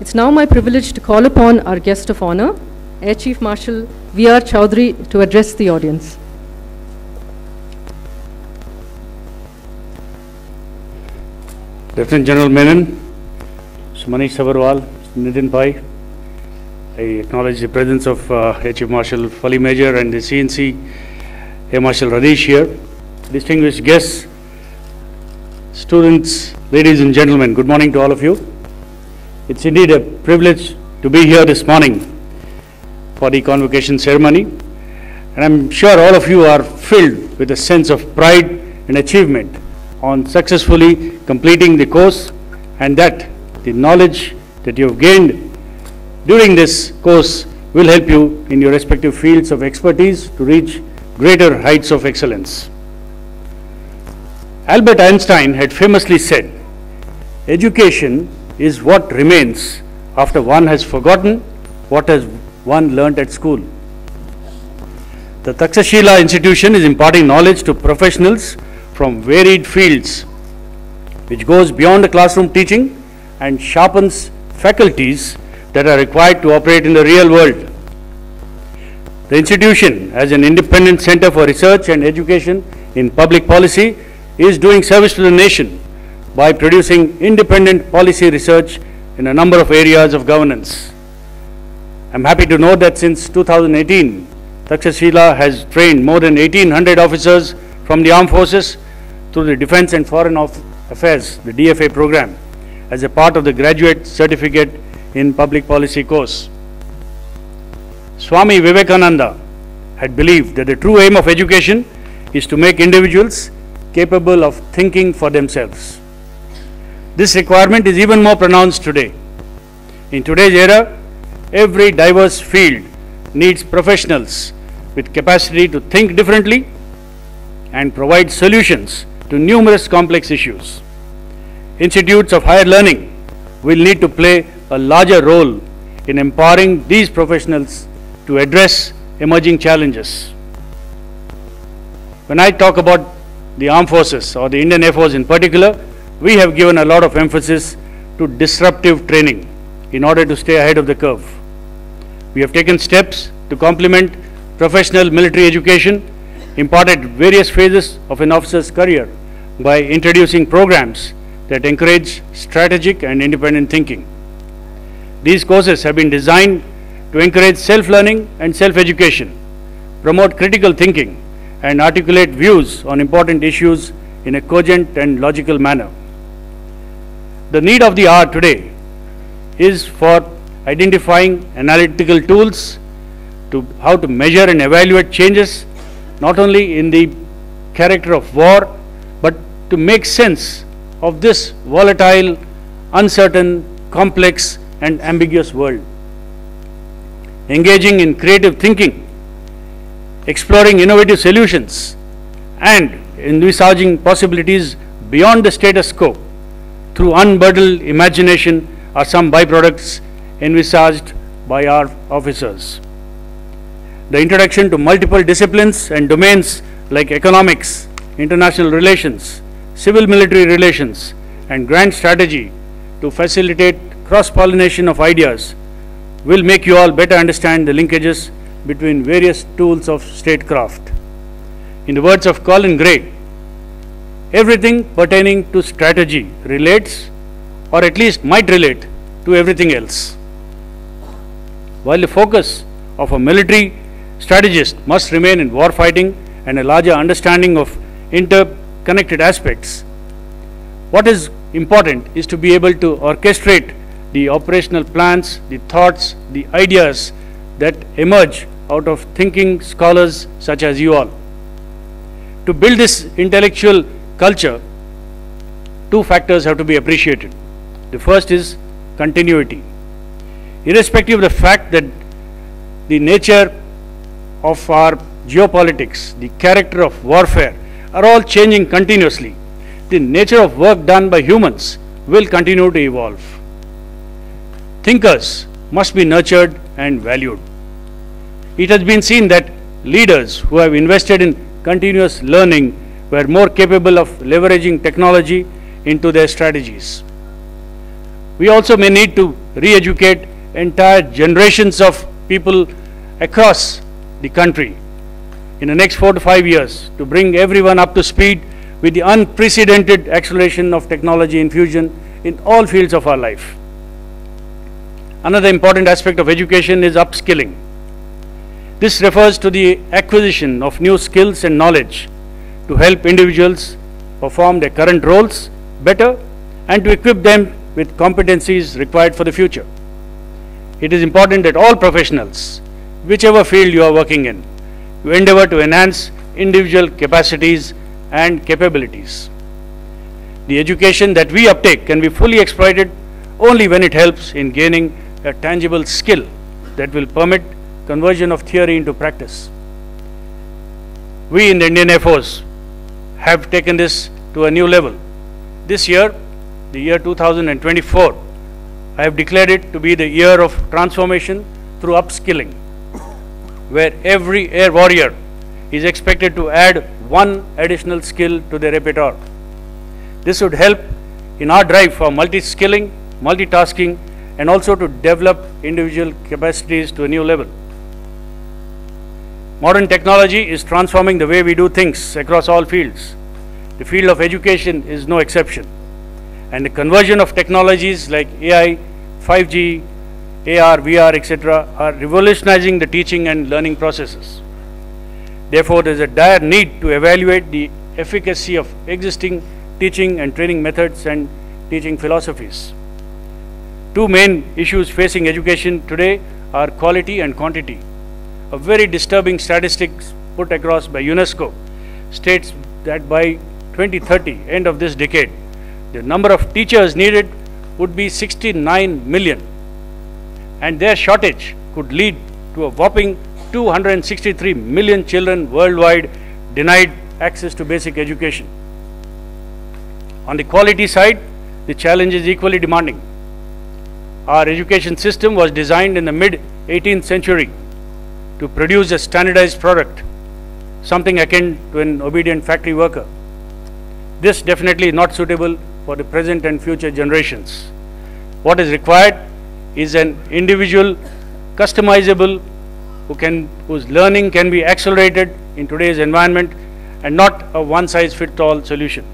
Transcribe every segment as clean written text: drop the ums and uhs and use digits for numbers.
It's now my privilege to call upon our guest of honor, Air Chief Marshal V.R. Chaudhari, to address the audience. Lieutenant General Menon, Manish Sabarwal, Nitin Pai, I acknowledge the presence of Air Chief Marshal Fali Major and the CNC Air Marshal Radesh here, distinguished guests, students, ladies and gentlemen, good morning to all of you. It's indeed a privilege to be here this morning for the convocation ceremony, and I'm sure all of you are filled with a sense of pride and achievement on successfully completing the course, and that the knowledge that you have gained during this course will help you in your respective fields of expertise to reach greater heights of excellence. Albert Einstein had famously said, "Education is what remains after one has forgotten what has one learnt at school." The Takshashila institution is imparting knowledge to professionals from varied fields, which goes beyond the classroom teaching and sharpens faculties that are required to operate in the real world. The institution, as an independent center for research and education in public policy, is doing service to the nation by producing independent policy research in a number of areas of governance. I'm happy to note that since 2018, Takshashila has trained more than 1,800 officers from the armed forces through the Defense and Foreign Affairs, the DFA program, as a part of the Graduate Certificate in Public Policy course. Swami Vivekananda had believed that the true aim of education is to make individuals capable of thinking for themselves. This requirement is even more pronounced today. In today's era, every diverse field needs professionals with capacity to think differently and provide solutions to numerous complex issues. Institutes of higher learning will need to play a larger role in empowering these professionals to address emerging challenges. When I talk about the armed forces or the Indian Air Force in particular, we have given a lot of emphasis to disruptive training in order to stay ahead of the curve. We have taken steps to complement professional military education, imparted various phases of an officer's career by introducing programs that encourage strategic and independent thinking. These courses have been designed to encourage self-learning and self-education, promote critical thinking, and articulate views on important issues in a cogent and logical manner. The need of the hour today is for identifying analytical tools to how to measure and evaluate changes, not only in the character of war, but to make sense of this volatile, uncertain, complex, and ambiguous world. Engaging in creative thinking, exploring innovative solutions, and envisaging possibilities beyond the status quo through unbridled imagination are some byproducts envisaged by our officers. The introduction to multiple disciplines and domains like economics, international relations, civil military relations, and grand strategy to facilitate cross-pollination of ideas will make you all better understand the linkages between various tools of statecraft. In the words of Colin Gray, everything pertaining to strategy relates, or at least might relate, to everything else. While the focus of a military strategist must remain in warfighting and a larger understanding of interconnected aspects, what is important is to be able to orchestrate the operational plans, the thoughts, the ideas that emerge out of thinking scholars such as you all. To build this intellectual culture, two factors have to be appreciated. The first is continuity. Irrespective of the fact that the nature of our geopolitics, the character of warfare are all changing continuously, the nature of work done by humans will continue to evolve. Thinkers must be nurtured and valued. It has been seen that leaders who have invested in continuous learning were more capable of leveraging technology into their strategies. We also may need to re-educate entire generations of people across the country in the next 4 to 5 years to bring everyone up to speed with the unprecedented acceleration of technology infusion in all fields of our life. Another important aspect of education is upskilling. This refers to the acquisition of new skills and knowledge to help individuals perform their current roles better and to equip them with competencies required for the future. It is important that all professionals, whichever field you are working in, you endeavor to enhance individual capacities and capabilities. The education that we uptake can be fully exploited only when it helps in gaining a tangible skill that will permit conversion of theory into practice. We in the Indian Air Force have taken this to a new level. This year, the year 2024, I have declared it to be the year of transformation through upskilling, where every air warrior is expected to add one additional skill to their repertoire. This would help in our drive for multi-skilling, multitasking, and also to develop individual capacities to a new level. Modern technology is transforming the way we do things across all fields. The field of education is no exception. And the conversion of technologies like AI, 5G, AR, VR, etc. are revolutionizing the teaching and learning processes. Therefore, there is a dire need to evaluate the efficacy of existing teaching and training methods and teaching philosophies. Two main issues facing education today are quality and quantity. A very disturbing statistics put across by UNESCO states that by 2030, end of this decade, the number of teachers needed would be 69 million, and their shortage could lead to a whopping 263 million children worldwide denied access to basic education. On the quality side, the challenge is equally demanding. Our education system was designed in the mid-18th century to produce a standardized product, something akin to an obedient factory worker. This definitely is not suitable for the present and future generations. What is required is an individual, customizable, whose learning can be accelerated in today's environment and not a one-size-fits-all solution.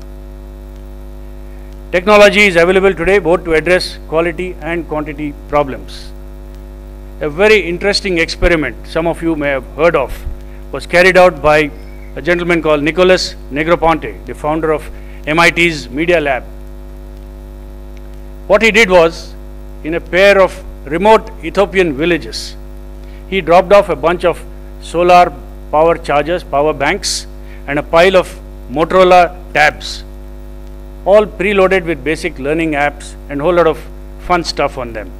Technology is available today both to address quality and quantity problems. A very interesting experiment, some of you may have heard of, was carried out by a gentleman called Nicholas Negroponte, the founder of MIT's Media Lab. What he did was, in a pair of remote Ethiopian villages, he dropped off a bunch of solar power chargers, power banks, and a pile of Motorola tabs, all preloaded with basic learning apps and a whole lot of fun stuff on them.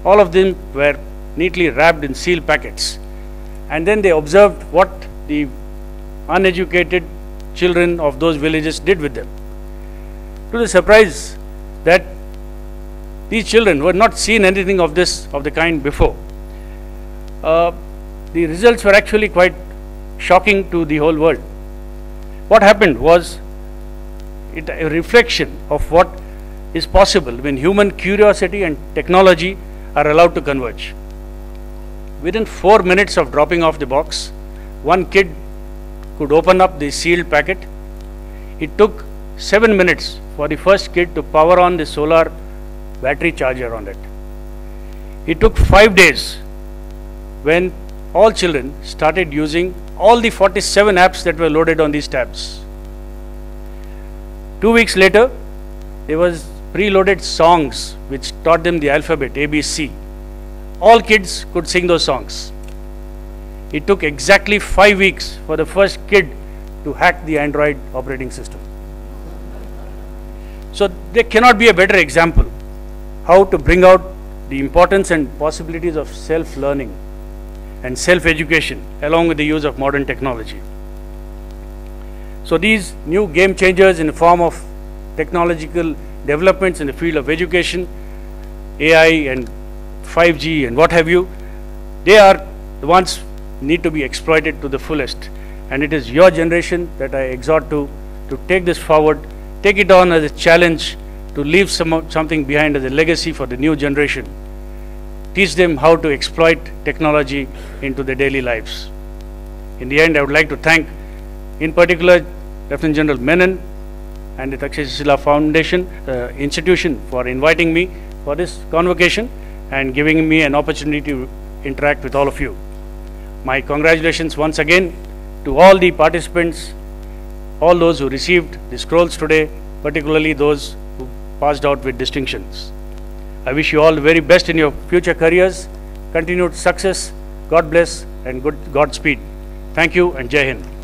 All of them were neatly wrapped in sealed packets. And then they observed what the uneducated children of those villages did with them. To the surprise that these children were not seen anything of the kind before. The results were actually quite shocking to the whole world. What happened was a reflection of what is possible when human curiosity and technology are allowed to converge. Within 4 minutes of dropping off the box, one kid could open up the sealed packet. It took 7 minutes for the first kid to power on the solar battery charger on it. It took 5 days when all children started using all the 47 apps that were loaded on these tabs. 2 weeks later, there was preloaded songs which taught them the alphabet ABC. All kids could sing those songs. It took exactly 5 weeks for the first kid to hack the Android operating system. So there cannot be a better example how to bring out the importance and possibilities of self-learning and self-education along with the use of modern technology. So these new game changers in the form of technological developments in the field of education, AI and 5G and what have you, they are the ones need to be exploited to the fullest. And it is your generation that I exhort to take this forward, take it on as a challenge to leave something behind as a legacy for the new generation. Teach them how to exploit technology into their daily lives. In the end, I would like to thank, in particular, Lieutenant General Menon and the Takshashila Foundation institution for inviting me for this convocation and giving me an opportunity to interact with all of you. My congratulations once again to all the participants, all those who received the scrolls today, particularly those who passed out with distinctions. I wish you all the very best in your future careers, continued success, God bless and Godspeed. Thank you and Jai Hind.